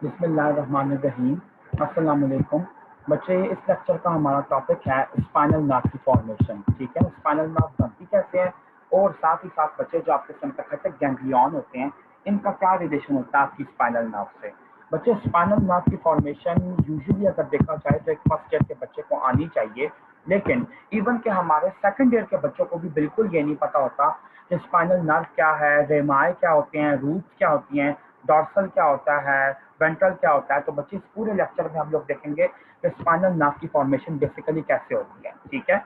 बिस्मिल्लाहिर्रहमानिर्रहीम। अस्सलाम वालेकुम बच्चे। इस लेक्चर का हमारा टॉपिक है स्पाइनल नर्व की फॉर्मेशन। ठीक है, स्पाइनल नर्व बनती कैसे है और साथ ही साथ बच्चे जो आपके सिंपैथेटिक गैंग्लियन होते हैं इनका क्या रिलेशन होता है आपकी स्पाइनल नर्व से। बच्चे स्पाइनल नर्व की फॉर्मेशन यूजुअली अगर देखा जाए तो एक फर्स्ट ईयर के बच्चे को आनी चाहिए, लेकिन इवन के हमारे सेकंड ईयर के बच्चों को भी बिल्कुल ये नहीं पता होता कि स्पाइनल नर्व क्या है, रेमाए क्या होते हैं, रूट्स क्या होती हैं, डॉर्सल क्या होता है, वेंट्रल क्या होता है। तो बच्चे इस पूरे लेक्चर में हम लोग देखेंगे कि स्पाइनल नर्व की फॉर्मेशन बेसिकली कैसे होती है। ठीक है,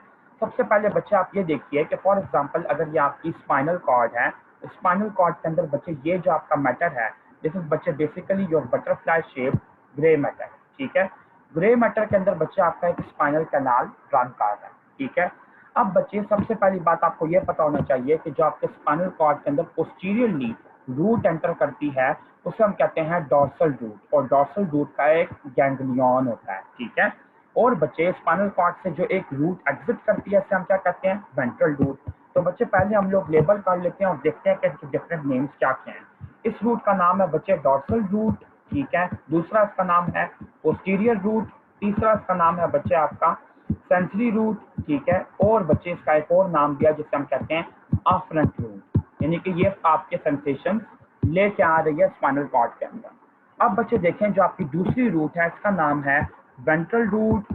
सबसे पहले बच्चे आप ये देखिए कि फॉर एग्जांपल अगर ये आपकी स्पाइनल कॉर्ड है, स्पाइनल कॉर्ड के अंदर बच्चे ये जो आपका मैटर है, दिस इज बच्चे basically your butterfly shape grey matter. ठीक है, ग्रे मैटर के अंदर बच्चे आपका एक स्पाइनल कैनाल रन कर रहा है। ठीक है, अब बच्चे सबसे पहली बात आपको यह पता होना चाहिए कि जो आपके स्पाइनल कॉर्ड के अंदर पोस्टीरियरली रूट एंटर करती है उसे हम कहते हैं डॉर्सल रूट, और डॉर्सल रूट का एक गैंग्लियन होता है। ठीक है, और बच्चे स्पाइनल कॉर्ड से जो एक रूट एग्जिट करती है इसे हम क्या कहते हैं, वेंट्रल रूट। तो बच्चे पहले हम लोग लेबल कर लेते हैं और देखते हैं कि डिफरेंट नेम्स क्या क्या हैं। इस रूट का नाम है बच्चे डॉर्सल रूट। ठीक है, दूसरा इसका नाम है पोस्टीरियर रूट, तीसरा इसका नाम है बच्चे आपका सेंसरी रूट। ठीक है, और बच्चे इसका एक और नाम दिया जिसे हम कहते हैं अफरेंट रूट, यानी कि ये आपके सेंसेशन लेके आ रही है स्पाइनल कॉर्ड के अंदर। अब बच्चे देखें जो आपकी दूसरी रूट है इसका नाम है वेंट्रल रूट,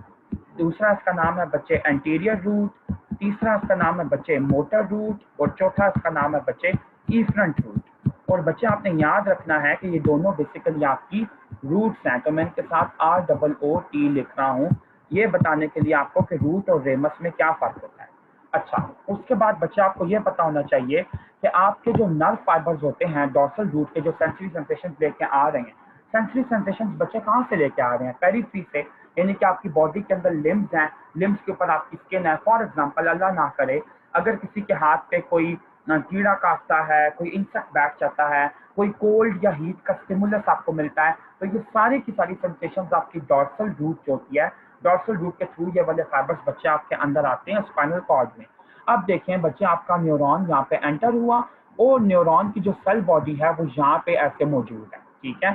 दूसरा इसका नाम है बच्चे एंटीरियर रूट, तीसरा इसका नाम है बच्चे मोटर रूट, और चौथा इसका नाम है बच्चे इफरेंट रूट। और बच्चे आपने याद रखना है कि ये दोनों बेसिकली आपकी रूट्स हैं, तो मैं इनके साथ ROOT लिख रहा हूँ ये बताने के लिए आपको कि रूट और रेमस में क्या फर्क होता है। अच्छा, उसके बाद बच्चे आपको ये पता होना चाहिए कि आपके जो नर्व फाइबर्स होते हैं डॉर्सल रूट के जो सेंसरी सेंसेशन लेके आ रहे हैं, सेंसरी सेंसेशन बच्चे कहाँ से लेके आ रहे हैं, पेरिफेरी से, यानी कि आपकी बॉडी के अंदर लिम्स हैं, लिम्स के ऊपर आपकी स्किन है। फॉर एग्जांपल अल्लाह ना करे अगर किसी के हाथ पे कोई कीड़ा काटता है, कोई इंसेक्ट बैठ जाता है, कोई कोल्ड या हीट का स्टिमुलस आपको मिलता है, तो ये सारी की सारी सेंसेशन आपकी डॉर्सल रूट जो होती है, डॉर्सल रूट के थ्रू ये वाले फाइबर्स बच्चे आपके अंदर आते हैं स्पाइनल कॉर्ड में। अब देखें बच्चे आपका न्यूरॉन यहाँ पे एंटर हुआ और न्यूरॉन की जो सेल बॉडी है वो यहाँ पे ऐसे मौजूद है। ठीक है,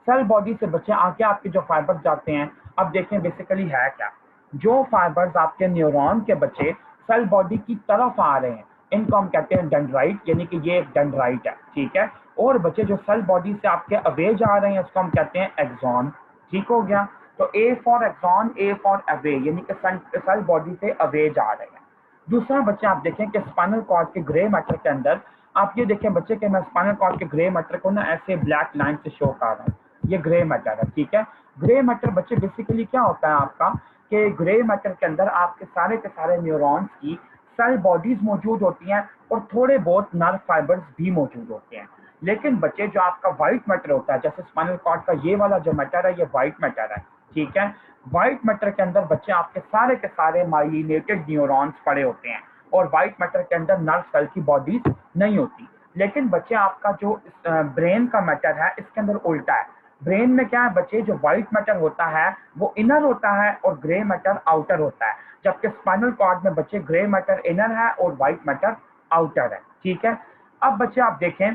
सेल बॉडी से बच्चे आके आपके जो फाइबर्स जाते हैं, अब देखें बेसिकली है क्या, जो फाइबर्स आपके न्यूरॉन के बच्चे सेल बॉडी की तरफ आ रहे हैं इनको हम कहते हैं डेंड्राइट, यानी कि ये एक डेंड्राइट है। ठीक है, और बच्चे जो सेल बॉडी से आपके अवे जा रहे हैं इसको हम कहते हैं एक्सॉन। ठीक हो गया, तो A for axon, A for away, यानी कि सेल बॉडी से अवे जा रहे हैं। दूसरा बच्चे आप देखें कि स्पाइनल कॉर्ड के ग्रे मैटर के अंदर आप ये देखें बच्चे कि मैं स्पाइनल कॉर्ड के ग्रे मैटर को ना ऐसे ब्लैक लाइन से शो कर रहा हूँ, ये ग्रे मैटर है। ठीक है, ग्रे मैटर बच्चे बेसिकली क्या होता है आपका कि ग्रे मैटर के अंदर आपके सारे के सारे न्यूरॉन्स की सेल बॉडीज मौजूद होती हैं और थोड़े बहुत नर्व फाइबर्स भी मौजूद होते हैं। लेकिन बच्चे जो आपका व्हाइट मैटर होता है, जैसे स्पाइनल कॉर्ड का ये वाला जो मैटर है ये व्हाइट मैटर है। ठीक है, व्हाइट मैटर के अंदर बच्चे आपके सारे के सारे माइलिनेटेड न्यूरॉन्स पड़े होते हैं और व्हाइट मैटर के अंदर नर्व सेल की बॉडीज नहीं होती। लेकिन बच्चे आपका जो ब्रेन का मैटर है इसके अंदर उल्टा है। ब्रेन में क्या है बच्चे, जो व्हाइट मैटर होता है वो इनर होता है और ग्रे मैटर आउटर होता है, जबकि स्पाइनल कॉर्ड में बच्चे ग्रे मैटर इनर है और व्हाइट मैटर आउटर है। ठीक है, अब बच्चे आप देखें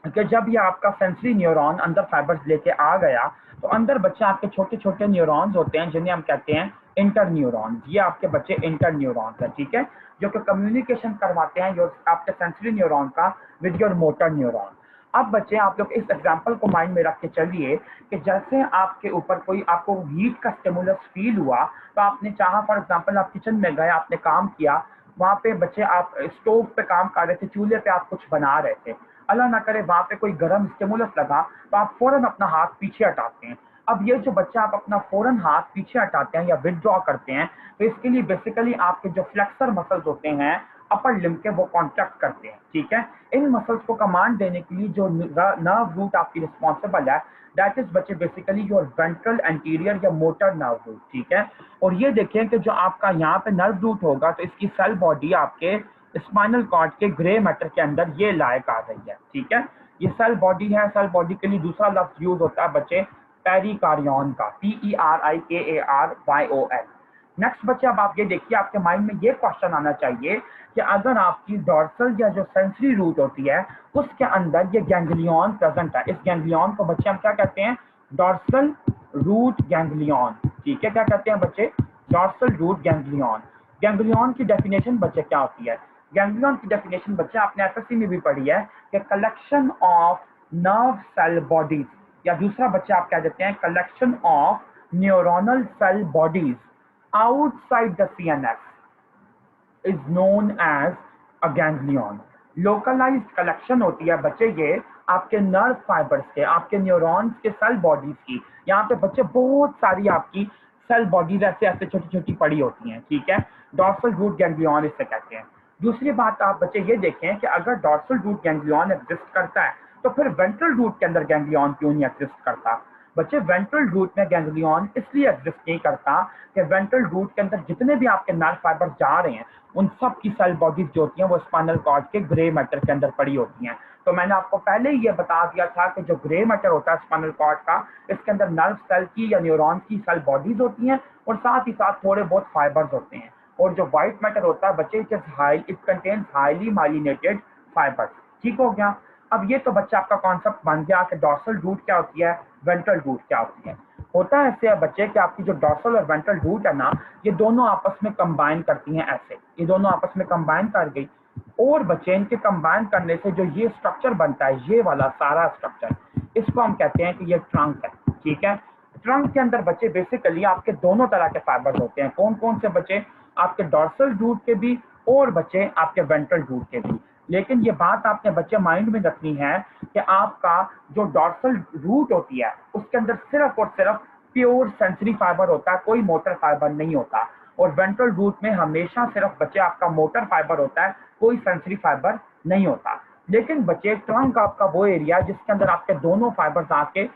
कि जब ये आपका सेंसरी न्यूरॉन अंदर फाइबर्स लेके आ गया तो अंदर बच्चे आपके छोटे छोटे न्यूरॉन्स होते हैं जिन्हें हम कहते हैं इंटर न्यूरॉन्स। ये आपके बच्चे इंटर न्यूरॉन्स है। ठीक है, जो कि कम्युनिकेशन करवाते हैं योर आपके सेंसरी न्यूरॉन का विद योर मोटर न्यूरॉन। अब बच्चे आप लोग इस एग्जांपल को माइंड में रख के चलिए कि जैसे आपके ऊपर कोई आपको हीट का स्टिमुलस फील हुआ तो आपने चाहा, फॉर एग्जांपल आप किचन में गए, आपने काम किया, वहां पे बच्चे आप स्टोव पे काम कर रहे थे, चूल्हे पे आप कुछ बना रहे थे, अल्लाह ना करे वहां पे कोई गर्म स्टिमुलस लगा तो आप फौरन अपना हाथ पीछे हटाते हैं। अब ये जो बच्चा आप अपना फौरन हाथ पीछे हटाते हैं या विदड्रॉ करते हैं तो इसके लिए बेसिकली आपके जो फ्लेक्सर मसल्स होते हैं अपर लिम्ब के वो कॉन्ट्रैक्ट करते हैं। ठीक है, इन मसल्स को कमांड देने के लिए जो नर्व रूट आपकी रिस्पॉन्सिबल है दैट इज बच्चे बेसिकली योर वेंट्रल एंटीरियर या मोटर नर्व रूट। ठीक है, और ये देखें कि जो आपका यहाँ पे नर्व रूट होगा तो इसकी सेल बॉडी आपके स्पाइनल कॉर्ड के ग्रे मैटर के अंदर ये लायक आ रही है। ठीक है, ये सेल बॉडी है। सेल बॉडी के लिए दूसरा लफ्ज यूज होता है बच्चे पेरिकार्डियन का, PERIKARYON। नेक्स्ट बच्चे अब आप ये देखिए आपके माइंड में ये क्वेश्चन आना चाहिए कि अगर आपकी डॉर्सल या जो सेंसरी रूट होती है उसके अंदर ये गैंग्लियन प्रेजेंट है, इस गैंग्लियन को बच्चे हम क्या कहते हैं, डॉर्सल रूट गैंग्लियन। ठीक है, क्या कहते हैं बच्चे? Dorsal root ganglion. गैंग्लियन की डेफिनेशन बच्चे क्या होती है? गैंग्लियन की डेफिनेशन बच्चे आपने एसएससी में भी पढ़ी है कि collection of nerve cell bodies, या दूसरा बच्चे आप कह देते हैं collection of neuronal cell bodies outside the CNS is known as a ganglion. Localised collection होती है बच्चे ये आपके नर्व फाइबर्स के, आपके न्यूरॉन्स के सेल बॉडीज की। यहाँ पे बच्चे बहुत सारी आपकी सेल बॉडीज ऐसे ऐसे छोटी छोटी पड़ी होती हैं। ठीक है, डॉर्सल रूट गैंग्लियन इसे कहते हैं। दूसरी बात आप बच्चे ये देखें कि अगर डॉर्सल रूट गैंग्लियन एग्जिस्ट करता है तो फिर वेंट्रल रूट के अंदर गैंग्लियन क्यों नहीं एग्जिस्ट करता? बच्चे वेंट्रल रूट में गैंग्लियन इसलिए एग्जिस्ट नहीं करता कि वेंट्रल रूट के अंदर जितने भी आपके नर्व फाइबर जा रहे हैं उन सब की सेल बॉडीज जो होती हैं वो स्पाइनल कॉर्ड के ग्रे मैटर के अंदर पड़ी होती हैं। तो मैंने आपको पहले ही ये बता दिया था कि जो ग्रे मैटर होता है स्पाइनल कॉर्ड का, इसके अंदर नर्व सेल की या न्यूरॉन की सेल बॉडीज होती हैं और साथ ही साथ थोड़े बहुत फाइबर्स होते हैं। और जो व्हाइट मैटर होता है बच्चे it contains highly myelinated fibres. ठीक हो गया? अब ये तो बच्चा आपका कॉन्सेप्ट बन गया कि डॉर्सल रूट क्या होती है, वेंट्रल रूट क्या होती है। होता है ऐसे है बच्चे कि आपकी जो डॉर्सल और वेंट्रल रूट है ना, ये दोनों आपस में कंबाइन करती हैं। ऐसे ये दोनों आपस में कंबाइन कर गई और बच्चे इनके कंबाइन करने से जो ये स्ट्रक्चर बनता है, ये वाला सारा स्ट्रक्चर, इसको हम कहते हैं कि ये ट्रंक है। ठीक है, ट्रंक के अंदर बच्चे बेसिकली आपके दोनों तरह के फाइबर्स होते हैं। कौन कौन से बच्चे? आपके डॉर्सल रूट के भी और बच्चे आपके वेंट्रल रूट के भी। लेकिन ये बात आपने बच्चे माइंड में रखनी है कि आपका जो डॉर्सल रूट होती है उसके अंदर सिर्फ और सिर्फ प्योर सेंसरी फाइबर होता है, कोई मोटर फाइबर नहीं होता। और वेंट्रल रूट में हमेशा सिर्फ बच्चे आपका मोटर फाइबर होता है, कोई सेंसरी फाइबर नहीं होता। लेकिन बच्चे ट्रंक आपका वो एरिया जिसके अंदर आपके दोनों फाइबर्स आके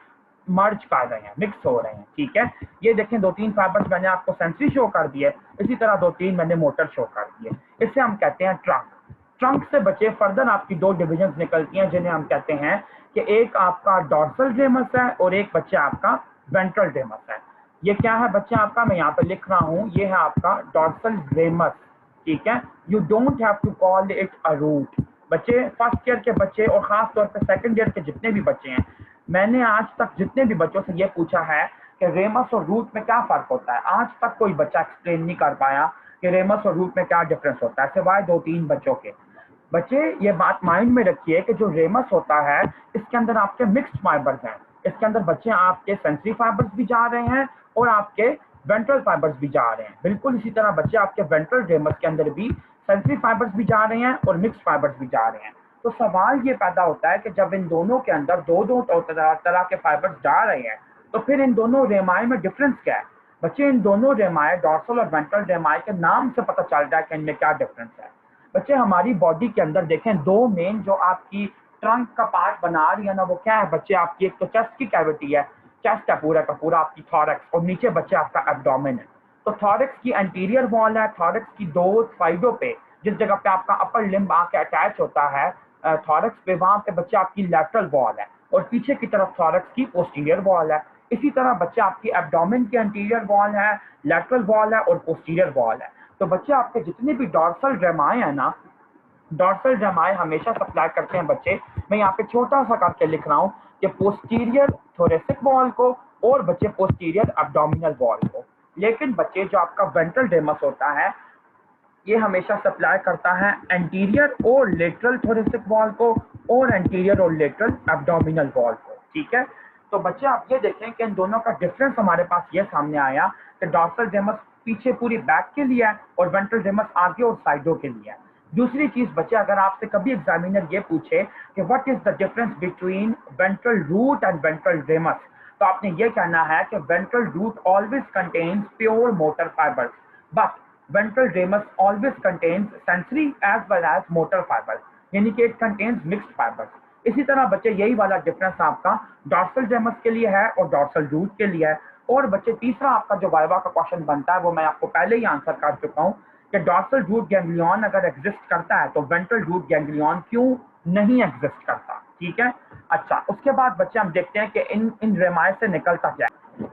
मर्ज कर रहे हैं, मिक्स हो रहे हैं। ठीक है, ये देखें दो तीन फाइबर्स मैंने आपको सेंसरी शो कर दिए, इसी तरह दो तीन मैंने मोटर शो कर दिए। इसे हम कहते हैं ट्रंक। ट्रंक से बचे फर्दर आपकी दो डिविजन्स निकलती हैं जिन्हें हम कहते हैं कि एक आपका डॉर्सल रेमस है और एक बच्चे आपका वेंट्रल रेमस है। ये क्या है बच्चे आपका, मैं यहाँ पे लिख रहा हूँ, ये है आपका डॉर्सल रेमस। ठीक है, you don't have to call it a root. बच्चे फर्स्ट ईयर के बच्चे और खास तौर पे सेकंड ईयर के जितने भी बच्चे हैं, मैंने आज तक जितने भी बच्चों से ये पूछा है कि रेमस और रूट में क्या फर्क होता है, आज तक कोई बच्चा एक्सप्लेन नहीं कर पाया कि रेमस और रूट में क्या डिफरेंस होता है, सिवाय दो तीन बच्चों के। बच्चे ये बात माइंड में रखिए कि जो रेमस होता है इसके अंदर आपके मिक्स्ड फाइबर्स हैं। इसके अंदर बच्चे आपके सेंसरी फाइबर्स भी जा रहे हैं और आपके वेंट्रल फाइबर्स भी जा रहे हैं। बिल्कुल इसी तरह बच्चे आपके वेंट्रल रेमस के अंदर भी सेंसरी फाइबर्स भी जा रहे हैं और मिक्स्ड फाइबर्स भी जा रहे हैं। तो सवाल ये पैदा होता है कि जब इन दोनों के अंदर दो दो तरह के फाइबर्स जा रहे हैं तो फिर इन दोनों रेमाए में डिफरेंस क्या है? बच्चे इन दोनों रेमाए, डॉर्सल और वेंट्रल रेमाए के नाम से पता चल रहा है कि इनमें क्या डिफरेंस है। बच्चे हमारी बॉडी के अंदर देखें दो मेन जो आपकी ट्रंक का पार्ट बना रही है ना, वो क्या है बच्चे आपकी? एक तो चेस्ट की कैविटी है, चेस्ट है पूरा का पूरा आपकी थॉरक्स, और नीचे बच्चे आपका एब्डोमेन है। तो थॉरक्स की एंटीरियर वॉल है, थॉरक्स की दो साइडों पे जिस जगह पे आपका अपर लिम्ब आके अटैच होता है थॉरक्स पे, वहां पे बच्चे आपकी लैटरल वॉल है और पीछे की तरफ थॉरक्स की पोस्टीरियर वॉल है। इसी तरह बच्चे आपकी एब्डोमेन की एंटीरियर वॉल है, लैटरल वॉल है और पोस्टीरियर वॉल है। तो बच्चे आपके जितने भी डॉर्सल रेमाए हैं ना, डॉर्सल रेमाए हमेशा सप्लाई करते हैं बच्चे, मैं यहाँ पे छोटा सा करके लिख रहा हूँ कि पोस्टीरियर थोरेसिक वॉल को और बच्चे पोस्टीरियर एब्डोमिनल वॉल को। लेकिन बच्चे जो आपका वेंट्रल रेमस होता है ये हमेशा सप्लाई करता है एंटीरियर और लेटरल थोरेसिक वॉल को और एंटीरियर और लेटरल एब्डोमिनल वॉल को। ठीक है, तो बच्चे आप ये देखें कि इन दोनों का डिफरेंस हमारे पास ये सामने आया कि डॉर्सल रेमस पीछे पूरी बैक के लिए है और वेंट्रल रेमस आगे और साइडों के लिए है। दूसरी चीज बच्चे, अगर आपसे कभी एग्जामिनर ये पूछे कि what is the difference between ventral root and ventral ramus, तो आपने ये कहना है कि ventral root always contains pure motor fibres but ventral ramus always contains sensory as well as motor fibers, यानी कि it contains mixed fibers। इसी तरह बच्चे यही वाला डिफरेंस आपका डॉर्सल रेमस के लिए है और डॉर्सल रूट के लिए है। और बच्चे तीसरा आपका जो वाइवा का क्वेश्चन बनता है वो मैं आपको पहले ही आंसर कर चुका हूँ कि डॉर्सल रूट गैंग्लियन अगर एग्जिस्ट करता है तो वेंट्रल रूट गैंग्लियन क्यों नहीं एग्जिस्ट करता। ठीक है, अच्छा उसके बाद बच्चे हम देखते हैं कि इन रेमाए से निकलता क्या है।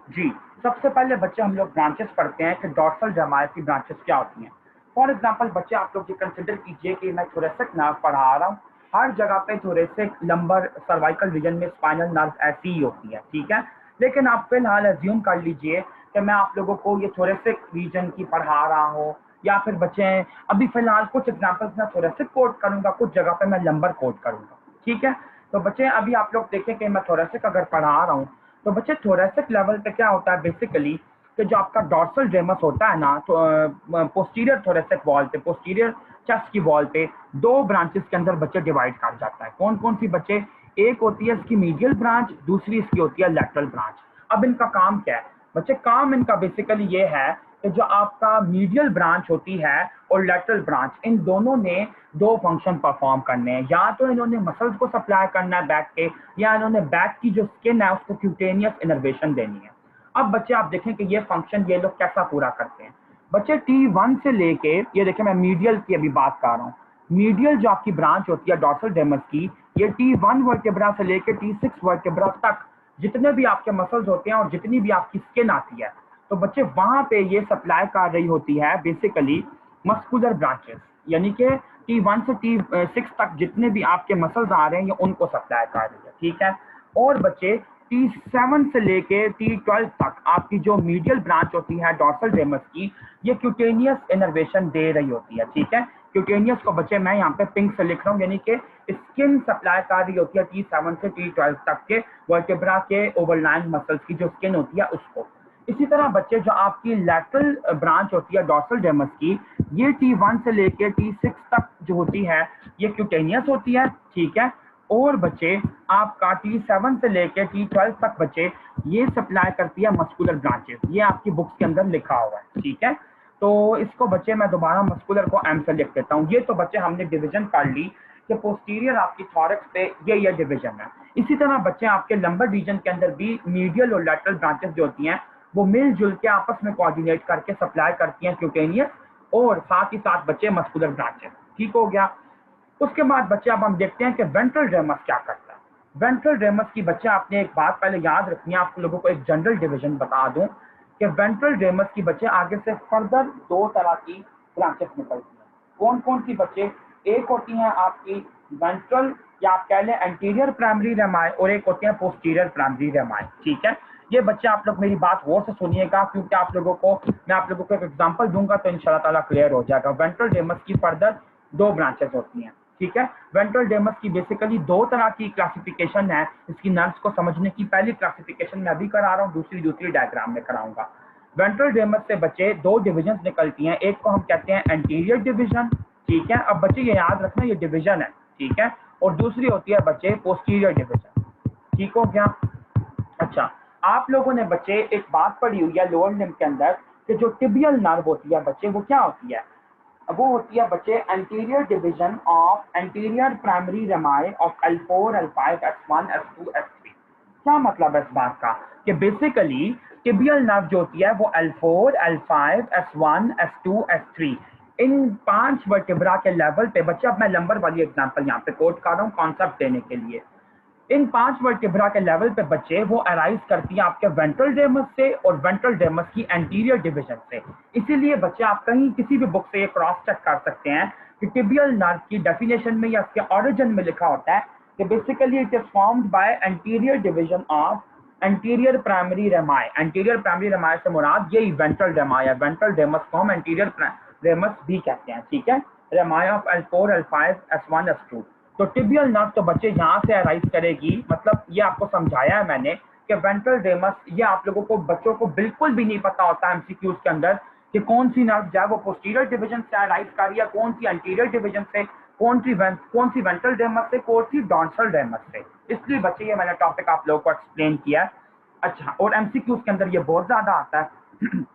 जी, सबसे पहले बच्चे हम लोग ब्रांचेस पढ़ते हैं कि डॉर्सल रेमाए की ब्रांचेस क्या होती हैं। फॉर एग्जांपल बच्चे आप लोग ये कंसिडर कीजिए कि मैं थोरेसिक नर्व पढ़ा रहा हूँ, हर जगह पे थोरेसिक, लंबर, सर्वाइकल रीजन में स्पाइनल नर्व ऐसी ही होती है, ठीक है। लेकिन आप फिलहाल एज्यूम कर लीजिए कि मैं आप लोगों को ये थोरेसिक रीजन की पढ़ा रहा हूँ, या फिर बच्चे अभी फिलहाल कुछ एग्जांपल्स मैं थोरेसिक कोड करूंगा, कुछ जगह पे मैं लंबर कोड करूंगा, ठीक है। तो बच्चे अभी आप लोग देखें कि मैं थोरेसिक अगर पढ़ा रहा हूँ, तो बच्चे थोरेसिक लेवल पे क्या होता है बेसिकली, कि जो आपका डॉर्सल रेमस होता है ना, तो पोस्टीरियर थोरेसिक वॉल पे, पोस्टीरियर चेस्ट की वॉल पे दो ब्रांचेस के अंदर बच्चे डिवाइड कर जाता है। कौन कौन सी बच्चे? एक होती है इसकी मीडियल ब्रांच, दूसरी इसकी होती है लैटरल ब्रांच। अब इनका काम क्या है बच्चे? काम इनका बेसिकली ये है कि जो आपका मीडियल ब्रांच होती है और लैटरल ब्रांच, इन दोनों ने दो फंक्शन परफॉर्म करने हैं। या तो इन्होंने मसल्स को सप्लाई करना है बैक के, या इन्होंने बैक की जो स्किन है उसको क्यूटेनियस इनर्वेशन देनी है। अब बच्चे आप देखें कि ये फंक्शन ये लोग कैसा पूरा करते हैं। बच्चे T1 से लेके, ये देखें मैं मीडियल की अभी बात कर रहा हूँ, मीडियल जो आपकी ब्रांच होती है डॉर्सल रेमस की, ये T1 वर्टेब्रा से लेके T6 वर्टेब्रा तक जितने भी आपके मसल्स होते हैं और जितनी भी आपकी स्किन आती है, तो बच्चे वहां पे ये सप्लाई कर रही होती है बेसिकली मस्कुलर ब्रांचेस, यानी कि T1 से T6 तक जितने भी आपके मसल्स आ रहे हैं ये उनको सप्लाई कर रही है, ठीक है। और बच्चे T7 से लेके T12 तक आपकी जो मीडियल ब्रांच होती है डॉर्सल रेमस की, ये क्यूटेनियस इनर्वेशन दे रही होती है, ठीक है। क्यूटेनियस को बच्चे मैं यहाँ पे पिंक से लिख रहा हूँ, यानी कि स्किन सप्लाई कर रही होती है T7 से T12 तक के वर्टेब्रा के ओवरलाइन मसल्स की जो स्किन होती है उसको। इसी तरह बच्चे जो आपकी लैटरल ब्रांच होती है डॉर्सल रेमस की, ये T1 से लेके T6 तक जो होती है ये क्यूटेनियस होती है, ठीक है। और बच्चे आपका T7 से लेके T12 तक बच्चे ये सप्लाई करती है मस्कुलर ब्रांचेस, ये आपकी बुक्स के अंदर लिखा हुआ है, ठीक है। तो इसको बच्चे मैं दोबारा मस्कुलर को M से लिख देता हूँ। ये तो बच्चे हमने डिवीजन कर ली कि पोस्टीरियर आपकी थॉरक्स पे ये डिवीजन है। इसी तरह बच्चे आपके लंबर रीजन के अंदर भी मीडियल और लैटरल ब्रांचेस जो होती हैं वो मिलजुल के आपस में कोऑर्डिनेट करके सप्लाई करती हैं क्यूटेनियस और साथ ही साथ बच्चे मस्कुलर ब्रांचेस, ठीक हो गया। उसके बाद बच्चे अब हम देखते हैं कि वेंट्रल रेमस क्या करता है। वेंट्रल रेमस की बच्चे आपने एक बात पहले याद रखनी है, आप लोगों को एक जनरल डिवीजन बता दूं कि वेंट्रल रेमस की बच्चे आगे से फर्दर दो तरह की ब्रांचेस निकलती हैं। कौन कौन सी बच्चे? एक होती हैं आपकी वेंट्रल या आप कह लें एंटीरियर प्राइमरी रेमाई, और एक होती है पोस्टीरियर प्राइमरी रेमाई, ठीक है। ये बच्चे आप लोग मेरी बात गौर से सुनिएगा, क्योंकि मैं आप लोगों को एक एग्जांपल दूंगा तो इंशाल्लाह ताला क्लियर हो जाएगा। वेंट्रल रेमस की फर्दर दो ब्रांचेस होती हैं, ठीक है। वेंट्रल रेमस की बेसिकली दो तरह की क्लासिफिकेशन है। इसकी नर्व्स को समझने की पहली क्लासिफिकेशन मैं अभी करा रहा हूँ, दूसरी डायग्राम में कराऊंगा। वेंट्रल रेमस से बच्चे दो डिविजन निकलती हैं, एक को हम कहते हैं एंटीरियर डिवीजन, ठीक है। अब बच्चे ये याद रखना ये डिवीजन है, ठीक है। और दूसरी होती है बच्चे पोस्टीरियर डिवीजन, ठीक हो गया। अच्छा, आप लोगों ने बच्चे एक बात पढ़ी हुई है लोअर लिम्ब के अंदर कि जो टिबियल नर्व होती है बच्चे वो क्या होती है? वो होती है बच्चे anterior division of anterior primary रेमाई of L4, L5, S1, S2, S3। क्या मतलब है इस बात का? कि बेसिकली टिबियल नर्व जो होती है वो L4, L5, S1, S2, S3 इन 5 वर्टेब्रा के लेवल पे बच्चे, अब मैं लंबर वाली एग्जांपल यहाँ पे कोट कर रहा हूँ कॉन्सेप्ट देने के लिए। इन 5 वर्टेब्रा के लेवल पे बच्चे वो अराइज करती है आपके वेंट्रल रेमस से और वेंट्रल रेमस की एंटीरियर डिवीजन से। इसीलिए बच्चे आप कहीं किसी भी बुक से ये क्रॉस चेक कर सकते हैं कि टिबियल नर्व की डेफिनेशन में या इसके ओरिजिन में लिखा होता है कि basically it is formed by anterior division of anterior primary रेमाई। Anterior primary रेमाई से मुराद यही वेंट्रल रेमाई है। वेंट्रल रेमस को हम एंटीरियर रेमस भी कहते हैं, ठीक है। रेमाई of L4, L5, S1, S2। तो टिबियल नर्व तो बच्चे यहाँ से अराइज करेगी, मतलब ये आपको समझाया है मैंने कि वेंट्रल रेमस, ये आप लोगों को बच्चों को बिल्कुल भी नहीं पता होता एमसीक्यूज के अंदर कि कौन सी नर्व जो है वो पोस्टीरियर डिवीजन से अराइज कर रही है, कौन सी एंटीरियर डिवीजन से, कौन सी वेंट्रल रेमस से, कौन सी डॉर्सल रेमस से। इसलिए बच्चे ये मैंने टॉपिक आप लोगों को एक्सप्लेन किया है। अच्छा, और एमसीक्यूज के अंदर ये बहुत ज्यादा आता है।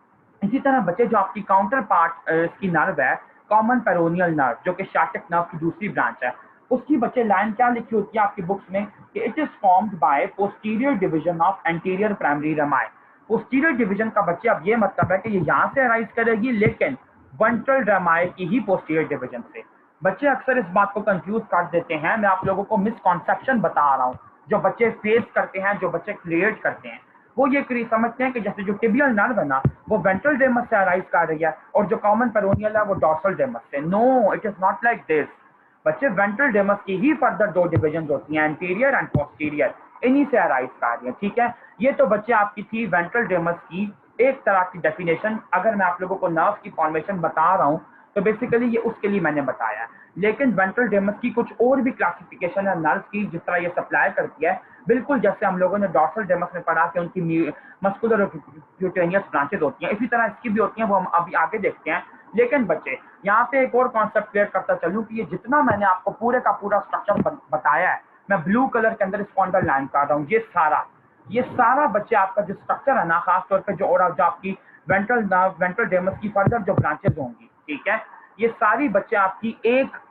इसी तरह बच्चे जो आपकी काउंटर पार्ट इसकी नर्व है कॉमन पेरोनियल नर्व, जो कि शार्टिक नर्व की दूसरी ब्रांच है, उसकी बच्चे लाइन क्या लिखी होती है आपकी बुक्स में कि it is formed by posterior division of anterior primary रेमाई। Posterior division का बच्चे अब ये मतलब है कि ये यहाँ से अराइज करेगी लेकिन वेंट्रल रेमाई की ही पोस्टीरियर डिवीजन से। बच्चे अक्सर इस बात को कंफ्यूज कर देते हैं, मैं आप लोगों को मिसकॉन्सेप्शन बता रहा हूँ जो बच्चे फेस करते हैं, जो बच्चे क्रिएट करते हैं। वो ये समझते हैं कि जैसे जो टिबियल नर्व है ना वो वेंट्रल रेमस से अराइज कर रही है और जो कॉमन पेरोनियल है वो डॉर्सल रेमस से। No, it is not like this. बच्चे वेंट्रल डेमस की ही फर्दर दो डिविजन होती हैं, एंटीरियर एंड पोस्टीरियर, इन्हीं से अराइज कर रही है। ठीक है, ये तो बच्चे आपकी थी वेंट्रल डेमस की एक तरह की डेफिनेशन। अगर मैं आप लोगों को नर्व की फॉर्मेशन बता रहा हूँ तो बेसिकली ये उसके लिए मैंने बताया। लेकिन वेंट्रल डेमस की कुछ और भी क्लासिफिकेशन है नर्व की, जिस तरह ये सप्लाई करती है, बिल्कुल जैसे हम लोगों ने डॉर्सल डेमस में पढ़ा कि उनकी मस्कुलर और क्यूटेनियस ब्रांचेस होती हैं, इसी तरह इसकी भी होती हैं, वो हम अभी आगे देखते हैं। लेकिन बच्चे यहाँ पे एक और कॉन्सेप्ट क्लियर करता चलूँ कि ये जितना मैंने आपको पूरे का पूरा स्ट्रक्चर बताया है, मैं ब्लू कलर के अंदर इसको अंडरलाइन कर रहा हूँ, ये सारा बच्चे आपका जो स्ट्रक्चर है ना, खासतौर पर जो आपकी वेंट्रल डेमस की फर्दर जो ब्रांचेस होंगी, ठीक है, ये सारी बच्चे आपकी एक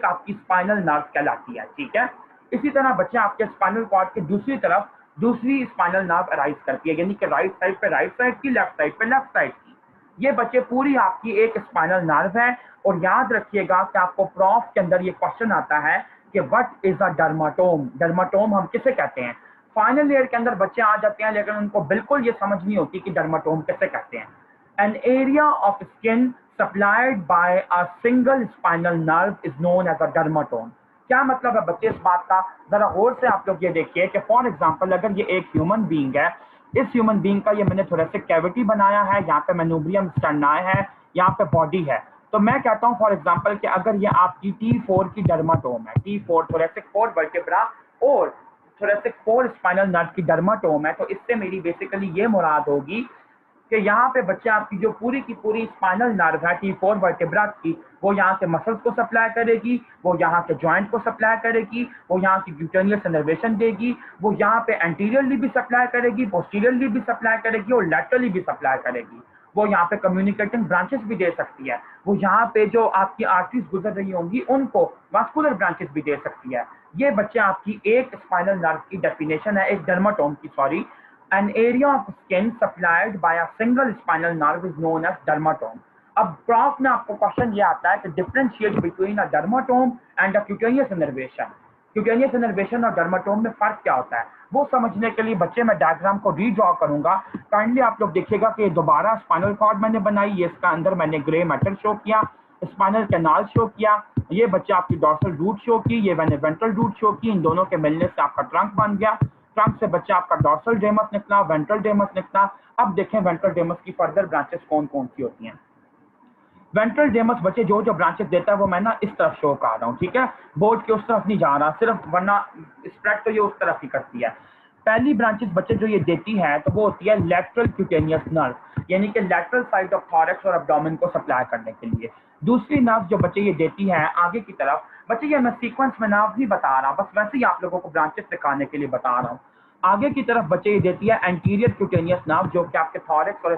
आपकी स्पाइनल नर्व कहलाती है। ठीक है, इसी तरह बच्चे आपके स्पाइनल कॉर्ड के दूसरी तरफ दूसरी स्पाइनल नर्व अराइज करती है, यानी कि राइट साइड पे राइट साइड की, लेफ्ट साइड पे लेफ्ट साइड की। ये बच्चे पूरी आपकी एक स्पाइनल नर्व है। और याद रखिएगा कि आपको प्रॉफ के अंदर ये क्वेश्चन आता है कि what is a dermatome. Dermatome हम किसे कहते हैं? फाइनल ईयर के अंदर बच्चे आ जाते हैं, लेकिन उनको बिल्कुल ये समझ नहीं होती कि डर्माटोम किसे कहते हैं। An area of skin supplied by a single spinal nerve is known as a dermatome. क्या मतलब है बच्चे इस बात का? जरा गौर से आप लोग ये देखिए कि फॉर एग्जांपल अगर ये एक ह्यूमन बीइंग है, इस ह्यूमन बीइंग का ये मैंने थोरेसिक कैविटी बनाया है, यहाँ पे मेनूब्रियम स्टर्नाई है, यहाँ पे बॉडी है। तो मैं कहता हूँ फॉर एग्जांपल कि अगर ये आपकी T4 की डर्माटोम है, T4 थोरेसिक 4 वर्टेब्रा और थोरेसिक 4 स्पाइनल नर्व की डर्माटोम है, तो इससे मेरी बेसिकली ये मुराद होगी कि यहाँ पे बच्चे आपकी जो पूरी की पूरी स्पाइनल नर्व है T4 वर्टेब्रा की, वो यहाँ के मसल्स को सप्लाई करेगी, वो यहाँ के जॉइंट को सप्लाई करेगी, वो यहाँ की क्यूटेनियस इनर्वेशन देगी, वो यहाँ पे एंटीरियरली भी सप्लाई करेगी, पोस्टीरियरली भी सप्लाई करेगी और लैटरली भी सप्लाई करेगी। वो यहाँ पे कम्युनिकेटिंग ब्रांचेस भी दे सकती है, वो यहाँ पे जो आपकी आर्टरीज गुजर रही होंगी उनको वास्कुलर ब्रांचेस भी दे सकती है। ये बच्चे आपकी एक स्पाइनल नर्व की डेफिनेशन है, एक डर्माटोम की, sorry. An area of skin supplied by a single spinal nerve is known as dermatome. अब प्रॉफ में आपको क्वेश्चन ये आता है कि differentiate between a dermatome and a cutaneous innervation. Cutaneous innervation और डर्माटोम में फर्क क्या होता है, वो समझने के लिए बच्चे मैं डायग्राम को रीड्रॉ करूंगा। काइंडली आप लोग देखिएगा कि दोबारा स्पाइनल कॉर्ड मैंने बनाई, ये इसका अंदर मैंने ग्रे मैटर शो किया, स्पाइनल कैनाल शो किया, ये बच्चे आपकी डॉर्सल रूट शो की, ये मैंने वेंट्रल रूट शो की, इन दोनों के मिलने से आपका ट्रंक बन गया। ट्रंक से बच्चा आपका डॉर्सल डेमस निकला, वेंट्रल डेमस निकला। अब देखें वेंट्रल डेमस की फर्दर ब्रांचेस कौन कौन सी होती हैं। वेंट्रल डेमस बच्चे जो जो ब्रांचेस देता है वो मैं ना इस तरफ शो कर रहा हूँ, ठीक है, बोर्ड के उस तरफ नहीं जा रहा सिर्फ, वरना स्प्रेड तो ये उस तरफ ही करती है। पहली ब्रांचेस बच्चे जो ये देती है तो वो होती है लेटरल क्यूटेनियस नर्व, यानी कि लेटरल साइड ऑफ थॉरैक्स और एब्डोमेन को सप्लाई करने के लिए। दूसरी नर्व जो बच्चे ये देती है आगे की तरफ, बच्चे ये मैं सीक्वेंस में नर्व नहीं बता रहा, बस वैसे ही आप लोगों को ब्रांचेस दिखाने के लिए बता रहा हूँ। आगे की तरफ बच्चे ये देती है एंटीरियर क्यूटेनियस नर्व, जो कि आपके थॉरैक्स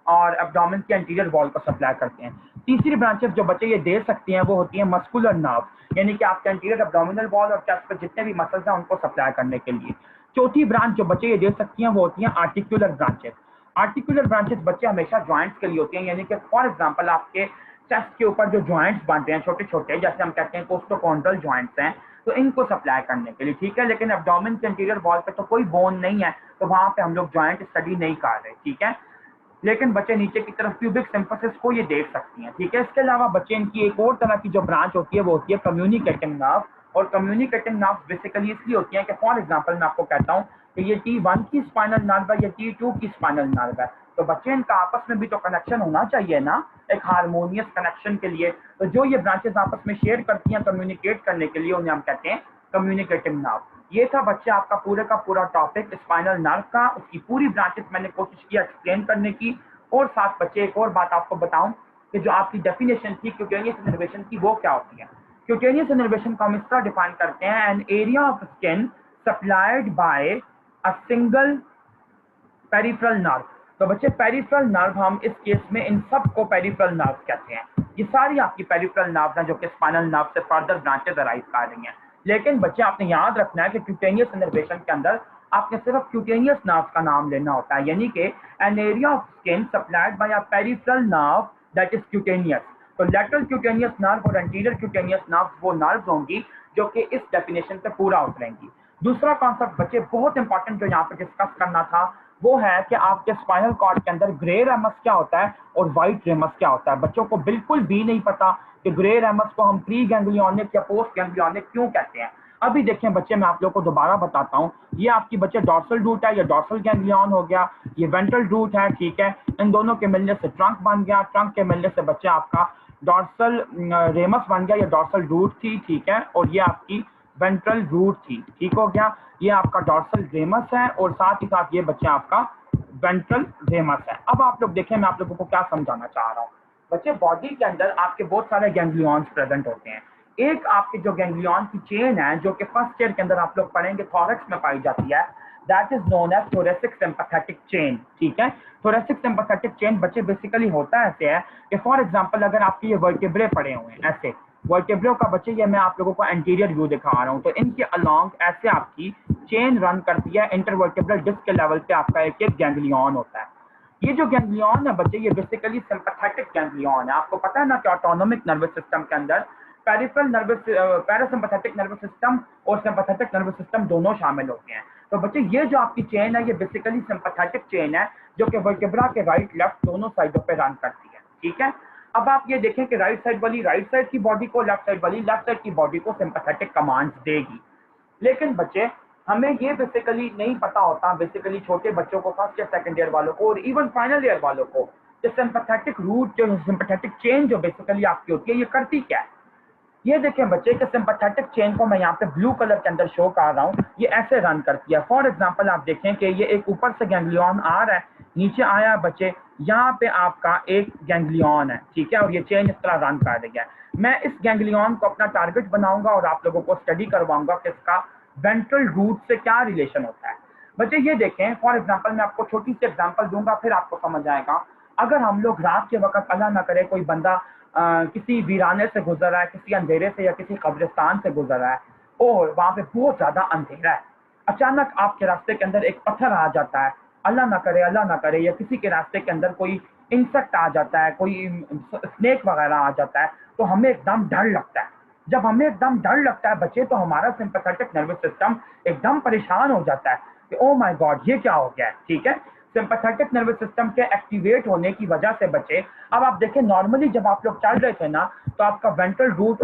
और एब्डोमेन के एंटीरियर वॉल को सप्लाई करते हैं। तीसरी ब्रांचेस जो बच्चे ये दे सकती हैं वो होती है मस्कुलर नर्व, यानी कि आपके एंटीरियर एब्डोमिनल वॉल और चेस्ट पर जितने भी मसल्स हैं उनको सप्लाई करने के लिए। चौथी ब्रांच जो बच्चे ये दे सकती हैं वो होती हैं आर्टिकुलर ब्रांचेस। आर्टिकुलर ब्रांचेस बच्चे हमेशा जॉइंट्स के लिए होती हैं, यानी कि फॉर एग्जांपल आपके चेस्ट के ऊपर जो जॉइंट्स बनते हैं छोटे छोटे, जैसे हम कहते हैं कोस्टोकॉन्ड्रल जॉइंट्स हैं, तो इनको सप्लाई करने के लिए, ठीक है। लेकिन एब्डोमेन के इंटीरियर वॉल पे तो कोई बोन नहीं है, तो वहां पे हम लोग जॉइंट स्टडी नहीं कर रहे, ठीक है। लेकिन बच्चे नीचे की तरफ प्यूबिक सिम्फसिस को ये देख सकती हैं, ठीक है। इसके अलावा बच्चे इनकी एक और तरह की जो ब्रांच होती है वो होती है कम्युनिकेटिंग नर्व। और कम्युनिकेटिंग नर्व बेसिकली इसलिए होती हैं कि फॉर एग्जांपल मैं आपको कहता हूँ कि ये T1 की स्पाइनल नर्व है, ये T2 की स्पाइनल नर्व है, तो बच्चे इनका आपस में भी तो कनेक्शन होना चाहिए ना, एक हार्मोनियस कनेक्शन के लिए। तो जो ये ब्रांचेस आपस में शेयर करती हैं कम्युनिकेट करने के लिए, उन्हें हम कहते हैं कम्युनिकेटिंग नर्व। ये था बच्चे आपका पूरे का पूरा टॉपिक स्पाइनल नर्व का, उसकी पूरी ब्रांचेस मैंने कोशिश की एक्सप्लेन करने की। और साथ बच्चे एक और बात आपको बताऊं कि जो आपकी डेफिनेशन थी क्यूटेनियस इनर्वेशन की, वो क्या होती है। क्यूटेनियस इनर्वेशन को हम इस तरह डिफाइन करते हैं, an area of skin supplied by a single peripheral nerve. तो बच्चे पेरिफेरल नर्व हम इस केस में इन सब को पेरिफेरल नर्व कहते हैं। ये सारी आपकी पेरिफेरल नर्व हैं जो कि स्पाइनल नर्व से फर्दर ब्रांचेस अराइव कर रही हैं। लेकिन बच्चे आपने याद रखना है कि क्यूटेनियस इनर्वेशन के अंदर आपने सिर्फ क्यूटेनियस नर्व का नाम लेना होता है, यानी कि N area of skin supplied by a peripheral nerve that is cutaneous. तो लेटरल क्यूटेनियस नर्व और एंटीरियर क्यूटेनियस नर्व वो नर्व्स होंगी जो कि इस डेफिनेशन पे पूरा उतरेंगी। दूसरा कॉन्सेप्ट बच्चे बहुत इंपॉर्टेंट जो यहाँ पे डिस्कस करना था वो है कि आपके स्पाइनल कॉर्ड के अंदर ग्रे रेमस क्या होता है और व्हाइट रेमस क्या होता है। बच्चों को बिल्कुल भी नहीं पता कि ग्रे रेमस को हम प्री गैंग्लियोनिक या पोस्ट गैंग्लियोनिक क्यों कहते हैं। अभी देखें बच्चे, मैं आप लोग को दोबारा बताता हूँ। ये आपकी बच्चे डॉर्सल रूट है, या डॉर्सल गैंग्लियन हो गया, ये वेंट्रल रूट है, ठीक है। इन दोनों के मिलने से ट्रंक बन गया, ट्रंक के मिलने से बच्चे आपका डॉर्सल रेमस बन गया, या डॉर्सल रूट थी, ठीक है। और ये आपकी वेंट्रल रूट थी, ठीक हो गया। ये आपका डॉर्सल रेमस है और साथ ही साथ ये बच्चे आपका वेंट्रल रेमस है। अब आप लोग देखें मैं आप लोगों को क्या समझाना चाह रहा हूँ। बच्चे बॉडी के अंदर आपके बहुत सारे गैंग्लियॉन्स प्रेजेंट होते हैं। एक आपके जो गैंग्लियन की चेन है जो कि फर्स्ट ईयर के अंदर आप लोग पढ़ेंगे थॉरक्स में पाई जाती है, that is known as thoracic sympathetic chain, ठीक है। थोरेसिक सिंपैथेटिक चेन बच्चे बेसिकली होता ऐसे है कि फॉर एग्जांपल अगर आपके ये वर्टिब्रे पड़े हुए हैं ऐसे, वर्टिब्रो का बच्चे ये मैं आप लोगों को एंटीरियर व्यू दिखा रहा हूँ, तो इनके अलोंग ऐसे आपकी चेन रन करती है। इंटरवर्टिब्रल डिस्क के लेवल पे आपका एक एक गैंग्लियन होता है। ये जो गैंग्लियन है बच्चे ये बेसिकली सिंपैथेटिक गैंग्लियन है। आपको पता है ना कि ऑटोनोमिक नर्वस सिस्टम के अंदर peripheral nervous parasympathetic nervous system और सिंपैथेटिक नर्वस सिस्टम दोनों शामिल होते हैं। तो बच्चे ये जो आपकी चेन है ये बेसिकली सिंपैथेटिक चेन है जो कि वर्टिब्रा के राइट लेफ्ट दोनों साइडों पे रन करती है, ठीक है। अब आप ये देखें कि राइट साइड वाली राइट साइड की बॉडी को, लेफ्ट साइड वाली लेफ्ट साइड की बॉडी को सिंपैथेटिक कमांड्स देगी। लेकिन बच्चे हमें ये बेसिकली नहीं पता होता, बेसिकली छोटे बच्चों को, फर्स्ट या सेकंड ईयर वालों को और इवन फाइनल ईयर वालों को, कि सिंपैथेटिक रूट जो सिंपैथेटिक चेन जो बेसिकली आपकी होती है ये करती क्या है। ये देखें बच्चे कि सिंपैथेटिक चेन को मैं यहाँ पे ब्लू कलर के अंदर शो कर रहा हूँ, ये ऐसे रन करती है। फॉर एग्जांपल आप देखें कि ये एक ऊपर से गैंग्लियन आ रहा है, नीचे आया बच्चे, यहाँ पे आपका एक गैंग्लियन है, ठीक है, और ये चेन इस तरह रन कर रही है। मैं इस गैंग्लियन को अपना टारगेट बनाऊंगा और आप लोगों को स्टडी करवाऊंगा कि इसका वेंट्रल रूट से क्या रिलेशन होता है। बच्चे ये देखें, फॉर एग्जाम्पल मैं आपको छोटी सी एग्जाम्पल दूंगा फिर आपको समझ आएगा। अगर हम लोग रात के वक्त अल्लाह ना करे कोई बंदा किसी वीराने से गुजर रहा है, किसी अंधेरे से या किसी कब्रिस्तान से गुजर रहा है और वहां पे बहुत ज्यादा अंधेरा है, अचानक आपके रास्ते के अंदर एक पत्थर आ जाता है, अल्लाह ना करे, या किसी के रास्ते के अंदर कोई इंसेक्ट आ जाता है, कोई स्नेक वगैरह आ जाता है, तो हमें एकदम डर लगता है। जब हमें एकदम डर लगता है बच्चे तो हमारा सिंपैथेटिक नर्वस सिस्टम एकदम परेशान हो जाता है कि ओ माय गॉड ये क्या हो गया है, ठीक है। सिंपैथेटिक नर्वस सिस्टम के एक्टिवेट होने की वजह से बच्चे, अब आप देखें नॉर्मली जब आप लोग चल रहे थे ना तो आपका वेंट्रल रूट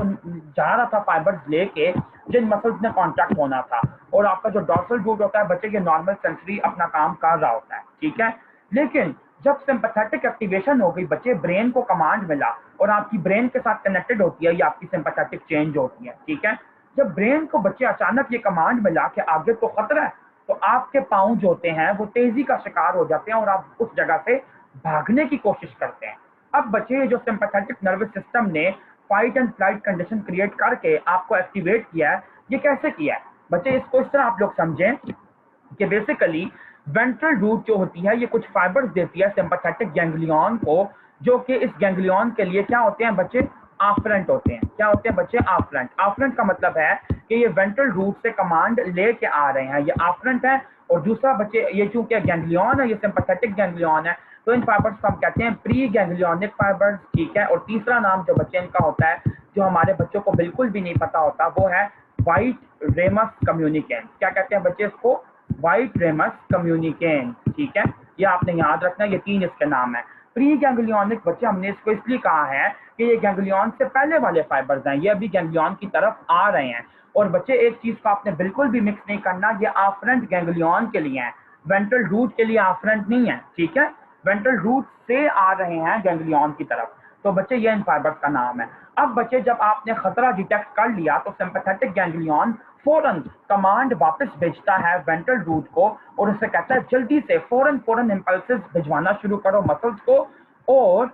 जा रहा था फाइबर्स लेके जिन मसल्स ने कॉन्ट्रैक्ट होना था, और आपका जो डॉर्सल रूट होता है बच्चे ये नॉर्मल सेंसरी अपना काम कर रहा होता है, ठीक है। लेकिन जब सिंपैथेटिक एक्टिवेशन हो गई बच्चे, ब्रेन को कमांड मिला और आपकी ब्रेन के साथ कनेक्टेड होती है ये आपकी सिंपैथेटिक चेन जो होती है, ठीक है। जब ब्रेन को बच्चे अचानक ये कमांड मिला कि आगे तो खतरा है, तो आपके पाँव जो होते हैं वो तेजी का शिकार हो जाते हैं और आप उस जगह से भागने की कोशिश करते हैं। अब बच्चे जो सिंपैथेटिक नर्वस सिस्टम ने fight and flight condition create करके आपको एक्टिवेट किया है, ये कैसे किया है बच्चे, इसको इस तरह आप लोग समझें कि बेसिकली वेंट्रल रूट जो होती है ये कुछ फाइबर्स देती है सिंपैथेटिक गैंग्लियन को, जो कि इस गैंग्लियन के लिए क्या होते हैं बच्चे, आफ्रेंट होते हैं। क्या होते हैं बच्चे, आफ्रेंट। आफ्रेंट का मतलब है कि ये वेंट्रल रूट से कमांड लेके आ रहे हैं, ये आफ्रेंट है। और दूसरा बच्चे ये चूंकि गैंग्लियन है, ये सिंपैथेटिक गैंग्लियन है, तो इन फाइबर्स को हम कहते हैं प्री गैंग्लियोनिक फाइबर्स, ठीक है। और तीसरा नाम जो बच्चे इनका होता है जो हमारे बच्चों को बिल्कुल भी नहीं पता होता वो है व्हाइट रेमस कम्युनिकेंस। क्या कहते हैं बच्चे इसको, व्हाइट रेमस कम्युनिकेंस, ठीक है। ये आपने याद रखना है, ये तीन इसके नाम है। प्री गैंग्लियोनिक बच्चे हमने इसको इसलिए कहा है कि ये गैंग्लियन से पहले वाले फाइबर्स हैं, ये अभी गैंग्लियन की तरफ आ रहे हैं। और बच्चे एक चीज को आपने बिल्कुल भी मिक्स नहीं करना, ये आफ्रेंट गैंग्लियन के लिए है, वेंट्रल रूट के लिए आफ्रेंट नहीं है, ठीक है। वेंट्रल रूट से आ रहे हैं गैंग्लियन की तरफ, तो बच्चे ये इन फाइबर्स का नाम है। अब बच्चे जब आपने खतरा डिटेक्ट कर लिया तो सिंपैथेटिक गैंग्लियन फौरन कमांड वापस भेजता है वेंट्रल रूट को और उसे कहता है जल्दी से फौरन इंपल्सेस भिजवाना शुरू करो मसल्स को, और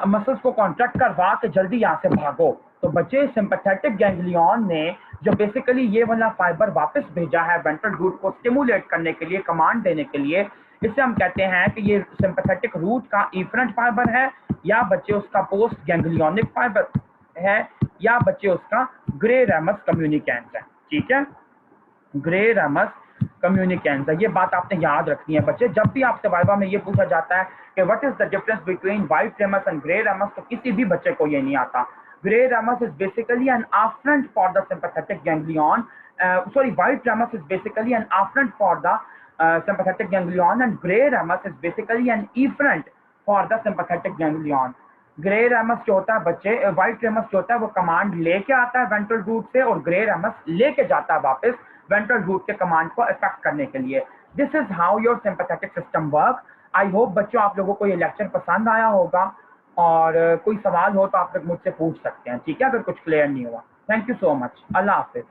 मसल्स को कॉन्ट्रैक्ट करवा के जल्दी यहाँ से भागो। तो बच्चे सिंपैथेटिक गैंग्लियन ने जो बेसिकली ये वाला फाइबर वापस भेजा है वेंट्रल रूट को स्टिमुलेट करने के लिए, कमांड देने के लिए, इसे हम कहते हैं कि ये सिंपैथेटिक रूट का इफरेंट फाइबर है, या बच्चे उसका पोस्ट गैंग्लियोनिक फाइबर है, या बच्चे उसका ग्रे रेमस कम्युनिकेंस है, ठीक है। ग्रे रेमस कम्युनिकेंस है, ये बात आपने याद रखनी है बच्चे। जब भी आपसे वाइवा में ये पूछा जाता है कि what is the difference between white ramus and grey ramus, तो किसी भी बच्चे को ये नहीं आता। Grey ramus is basically an afferent for the sympathetic ganglion sorry, white ramus is basically an afferent for the sympathetic ganglion, and gray ramus is basically an efferent for the sympathetic ganglion. Grey ramus जो होता है बच्चे, white ramus जो होता है वो command लेके आता है वेंट्रल रूट से, और ग्रे रैमस लेके जाता है वापस वेंट्रल रूट के कमांड को इफेक्ट करने के लिए. This is how your sympathetic system work. I hope बच्चों आप लोगों को ये लेक्चर पसंद आया होगा, और कोई सवाल हो तो आप लोग मुझसे पूछ सकते हैं, ठीक है, अगर कुछ क्लियर नहीं हुआ. Thank you so much. Allah Hafiz.